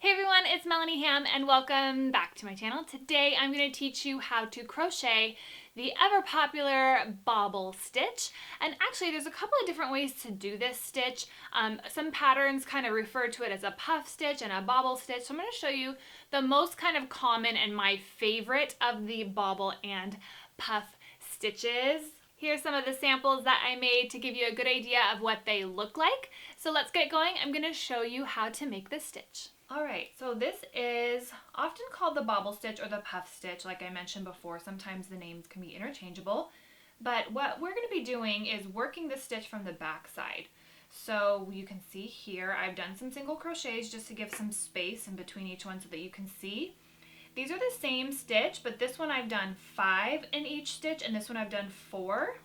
Hey everyone, it's Melanie and welcome back to my channel. Today I'm going to teach you how to crochet the ever popular bobble stitch. And actually there's a couple of different ways to do this stitch. Some patterns kind of refer to it as a puff stitch and a bobble stitch. So I'm going to show you the most kind of common and my favorite of the bobble and puff stitches. Here's some of the samples that I made to give you a good idea of what they look like. So let's get going. I'm going to show you how to make this stitch. Alright, so this is often called the bobble stitch or the puff stitch, like I mentioned before. Sometimes the names can be interchangeable. But what we're going to be doing is working the stitch from the back side. So you can see here I've done some single crochets just to give some space in between each one so that you can see. These are the same stitch, but this one I've done 5 in each stitch and this one I've done 4.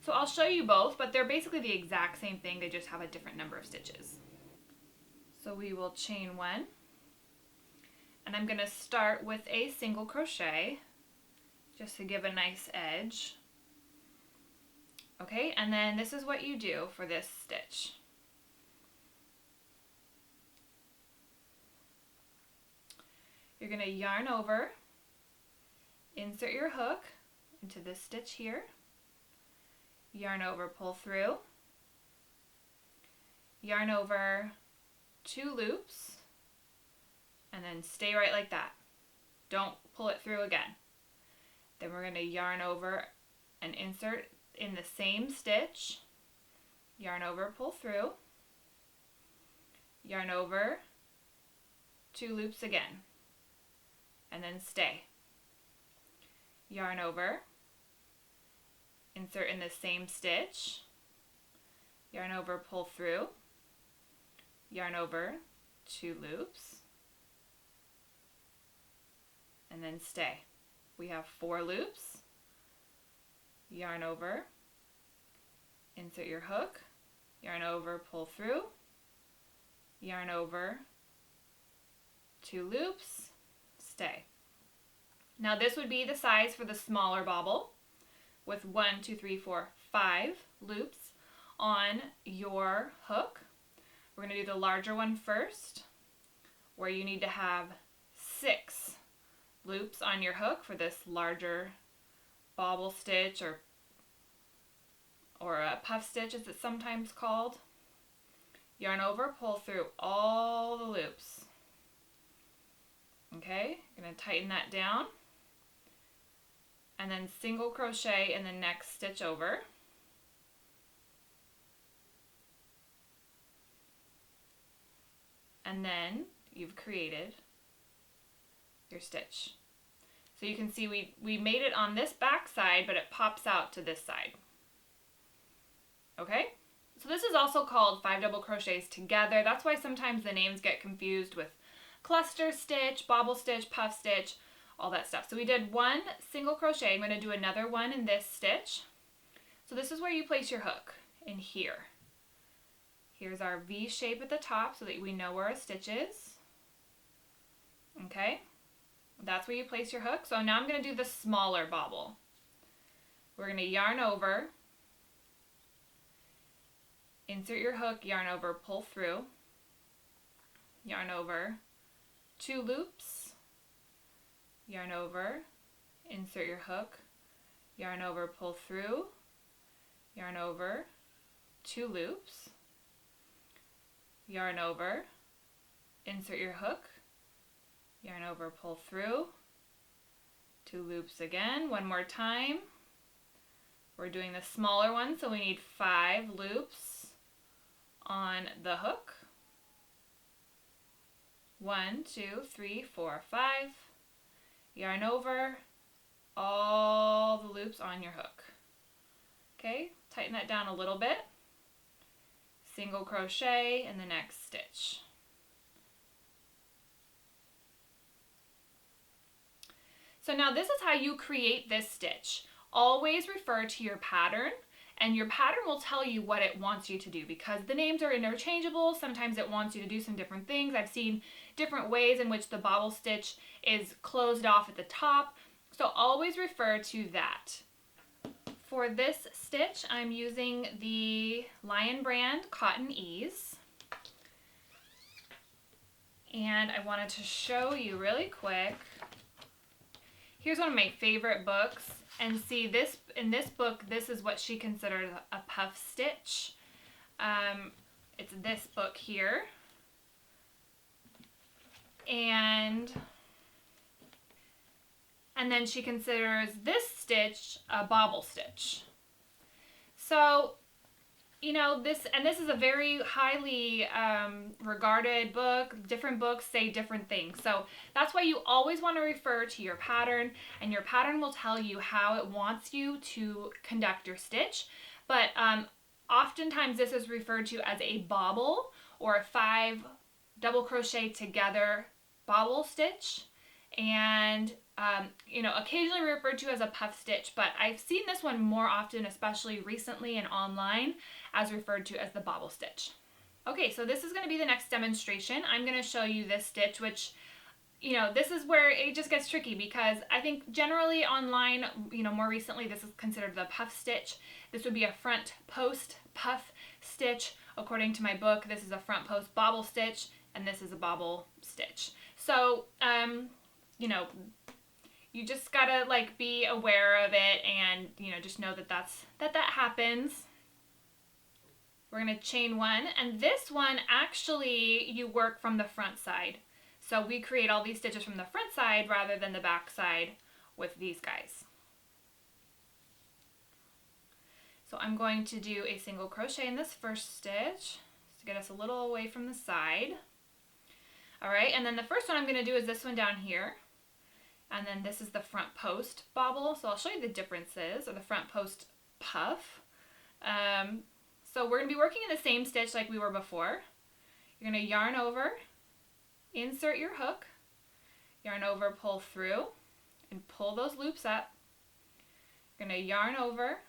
So I'll show you both, but they're basically the exact same thing, they just have a different number of stitches. So we will chain 1, and I'm going to start with a single crochet just to give a nice edge. Okay, and then this is what you do for this stitch. You're going to yarn over, insert your hook into this stitch here, yarn over, pull through, yarn over, 2 loops, and then stay right like that. Don't pull it through again. Then we're going to yarn over and insert in the same stitch, yarn over, pull through, yarn over, 2 loops again, and then stay. Yarn over, insert in the same stitch, yarn over, pull through, yarn over, 2 loops, and then stay. We have 4 loops, yarn over, insert your hook, yarn over, pull through, yarn over, 2 loops, stay. Now this would be the size for the smaller bobble with 1, 2, 3, 4, 5 loops on your hook. We're going to do the larger one first, where you need to have 6 loops on your hook for this larger bobble stitch or a puff stitch as it's sometimes called. Yarn over, pull through all the loops. Okay, I'm going to tighten that down. And then single crochet in the next stitch over. And then you've created your stitch. So you can see we made it on this back side, but it pops out to this side. Okay? So this is also called 5 double crochets together. That's why sometimes the names get confused with cluster stitch, bobble stitch, puff stitch, all that stuff. So we did 1 single crochet. I'm going to do another one in this stitch. So this is where you place your hook, in here. Here's our V shape at the top so that we know where our stitch is. Okay, that's where you place your hook. So now I'm going to do the smaller bobble. We're going to yarn over, insert your hook, yarn over, pull through, yarn over, 2 loops, yarn over, insert your hook, yarn over, pull through, yarn over, 2 loops, yarn over, insert your hook, yarn over, pull through, 2 loops again. One more time. We're doing the smaller one, so we need 5 loops on the hook. 1, 2, 3, 4, 5. Yarn over, all the loops on your hook. Okay, tighten that down a little bit. Single crochet in the next stitch. So now this is how you create this stitch. Always refer to your pattern, and your pattern will tell you what it wants you to do because the names are interchangeable. Sometimes it wants you to do some different things. I've seen different ways in which the bobble stitch is closed off at the top. So always refer to that. For this stitch, I'm using the Lion brand Cotton Ease. And I wanted to show you really quick. Here's one of my favorite books. And see, this in this book, this is what she considered a puff stitch. It's this book here. And then she considers this stitch a bobble stitch. So, you know, this is a very highly regarded book. Different books say different things. So that's why you always want to refer to your pattern, and your pattern will tell you how it wants you to conduct your stitch. But oftentimes this is referred to as a bobble or a 5 double crochet together bobble stitch. And you know, occasionally referred to as a puff stitch, but I've seen this one more often, especially recently and online, as referred to as the bobble stitch. Okay, so this is going to be the next demonstration. I'm going to show you this stitch, which, you know, this is where it just gets tricky, because I think generally online, you know, more recently, this is considered the puff stitch. This would be a front post puff stitch. According to my book, this is a front post bobble stitch, and this is a bobble stitch. So, you know, you just gotta like be aware of it, and you know, just know that that happens. We're gonna chain 1, and this one actually you work from the front side. So we create all these stitches from the front side rather than the back side with these guys. So I'm going to do a single crochet in this first stitch to get us a little away from the side. All right, and then the first one I'm gonna do is this one down here. And then this is the front post bobble. So I'll show you the differences, or the front post puff. So we're going to be working in the same stitch like we were before. You're going to yarn over, insert your hook, yarn over, pull through, and pull those loops up. You're going to yarn over,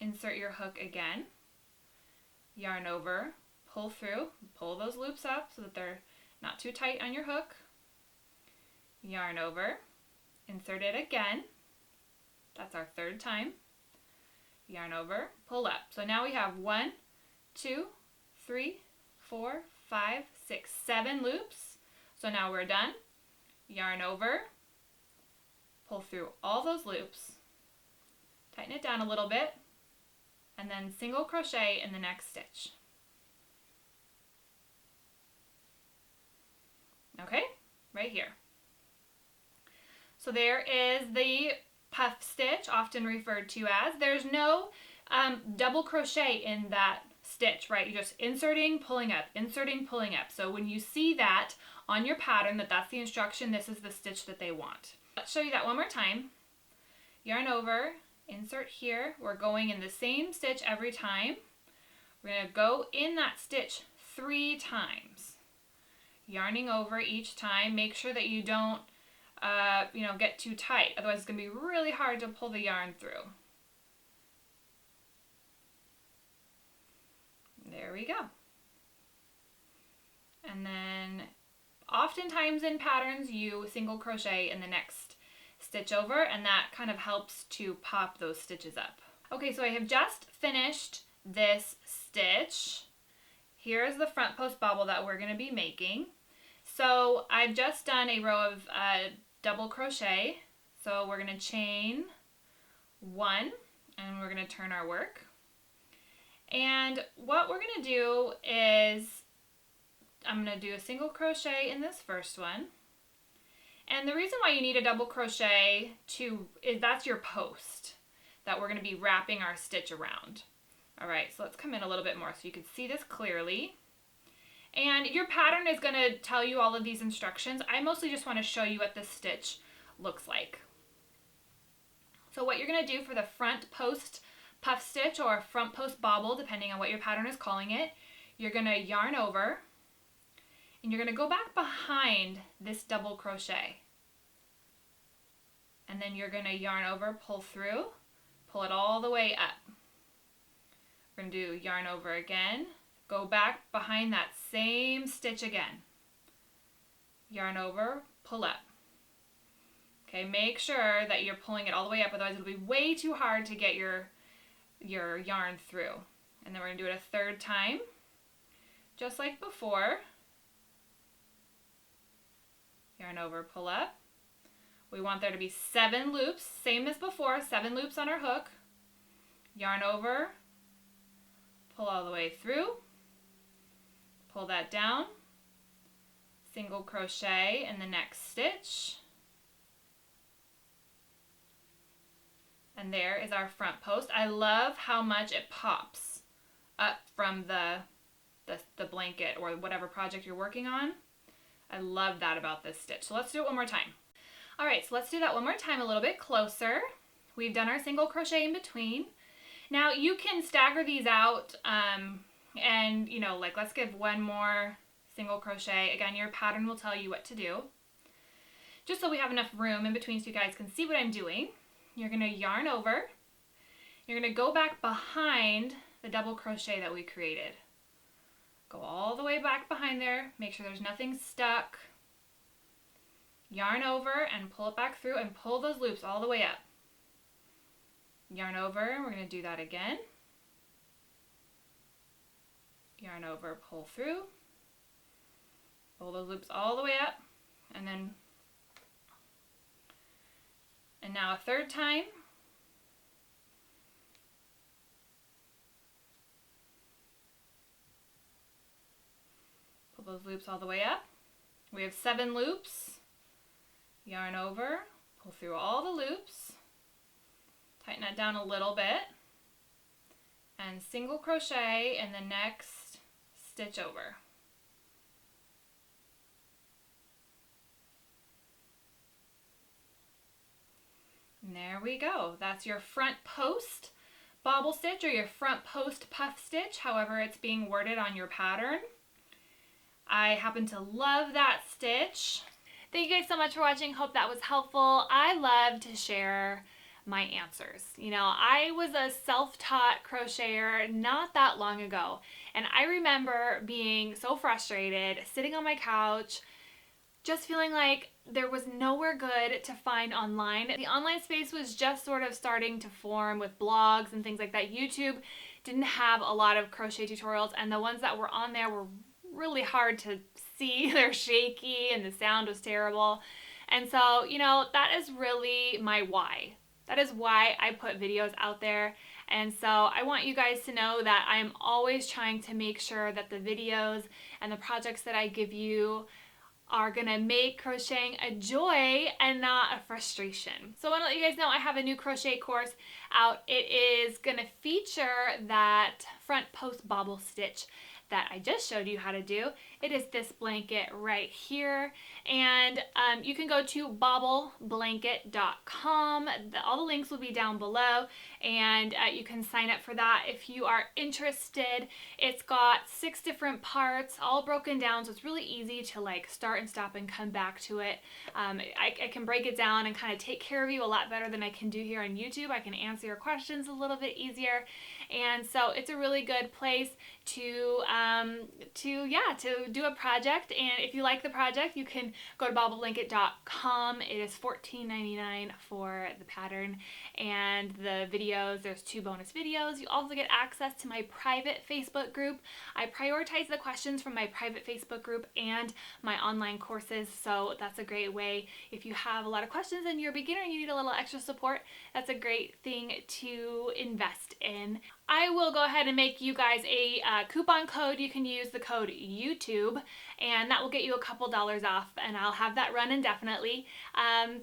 insert your hook again, yarn over, pull through, pull those loops up so that they're not too tight on your hook, yarn over, insert it again. That's our third time. Yarn over, pull up. So now we have 1, 2, 3, 4, 5, 6, 7 loops. So now we're done. Yarn over, pull through all those loops, tighten it down a little bit, and then single crochet in the next stitch. Okay, right here. So there is the puff stitch, often referred to as. There's no double crochet in that stitch, right? You're just inserting, pulling up, inserting, pulling up. So when you see that on your pattern, that's the instruction, this is the stitch that they want. Let's show you that one more time. Yarn over, insert here. We're going in the same stitch every time. We're going to go in that stitch 3 times. Yarning over each time. Make sure that you don't you know, get too tight. Otherwise it's going to be really hard to pull the yarn through. There we go. And then oftentimes in patterns you single crochet in the next stitch over, and that kind of helps to pop those stitches up. Okay, so I have just finished this stitch. Here's the front post bobble that we're going to be making. So I've just done a row of double crochet. So we're going to chain 1, and we're going to turn our work. And what we're going to do is I'm going to do a single crochet in this first one. And the reason why you need a double crochet is that's your post that we're going to be wrapping our stitch around. All right, so let's come in a little bit more so you can see this clearly. And your pattern is going to tell you all of these instructions. I mostly just want to show you what this stitch looks like. So what you're going to do for the front post puff stitch or front post bobble, depending on what your pattern is calling it, you're going to yarn over, and you're going to go back behind this double crochet. And then you're going to yarn over, pull through, pull it all the way up. We're going to do yarn over again, go back behind that same stitch again. Yarn over, pull up. Okay, make sure that you're pulling it all the way up, otherwise it'll be way too hard to get your yarn through. And then we're going to do it a third time, just like before. yarn over, pull up. We want there to be 7 loops, same as before, 7 loops on our hook. Yarn over, pull all the way through, pull that down, single crochet in the next stitch. And there is our front post. I love how much it pops up from the blanket or whatever project you're working on. I love that about this stitch. So let's do it one more time. All right, so let's do that one more time a little bit closer. We've done our single crochet in between. Now you can stagger these out and, you know, like let's give one more single crochet. Again, your pattern will tell you what to do. Just so we have enough room in between so you guys can see what I'm doing. You're going to yarn over. You're going to go back behind the double crochet that we created. Go all the way back behind there. Make sure there's nothing stuck. Yarn over and pull it back through and pull those loops all the way up. Yarn over, and we're going to do that again. Yarn over, pull through. Pull those loops all the way up, and now a third time. Pull those loops all the way up. We have 7 loops. Yarn over, pull through all the loops. Tighten that down a little bit. And single crochet in the next stitch over. And there we go. That's your front post bobble stitch or your front post puff stitch, however it's being worded on your pattern. I happen to love that stitch. Thank you guys so much for watching. Hope that was helpful. I love to share my answers. You know, I was a self-taught crocheter not that long ago, and I remember being so frustrated, sitting on my couch, just feeling like there was nowhere good to find online. The online space was just sort of starting to form with blogs and things like that. YouTube didn't have a lot of crochet tutorials, and the ones that were on there were really hard to see. They're shaky and the sound was terrible. And so, you know, that is really my why. That is why I put videos out there. And so I want you guys to know that I'm always trying to make sure that the videos and the projects that I give you are gonna make crocheting a joy and not a frustration. So I want to let you guys know I have a new crochet course out. It is gonna feature that front post bobble stitch that I just showed you how to do. It is this blanket right here, and you can go to bobbleblanket.com. All the links will be down below, and you can sign up for that if you are interested. It's got 6 different parts, all broken down, so it's really easy to like start and stop and come back to it. I can break it down and kind of take care of you a lot better than I can do here on YouTube. I can answer your questions a little bit easier, and so it's a really good place to do a project. And if you like the project, you can go to bobbleblanket.com. It is $14.99 for the pattern and the videos. There's 2 bonus videos. You also get access to my private Facebook group. I prioritize the questions from my private Facebook group and my online courses, so that's a great way. If you have a lot of questions and you're a beginner and you need a little extra support, that's a great thing to invest in. I will go ahead and make you guys a coupon code. You can use the code YouTube, and that will get you a couple dollars off, and I'll have that run indefinitely.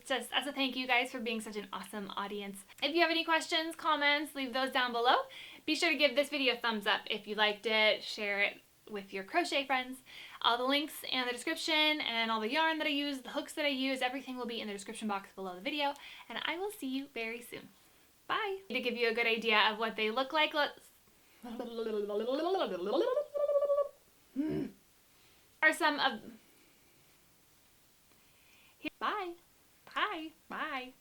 Just as a thank you guys for being such an awesome audience. If you have any questions, comments, leave those down below. Be sure to give this video a thumbs up if you liked it. Share it with your crochet friends. All the links and the description and all the yarn that I use, the hooks that I use, everything will be in the description box below the video, and I will see you very soon. Bye! To give you a good idea of what they look like, are some of... Bye! Bye! Bye!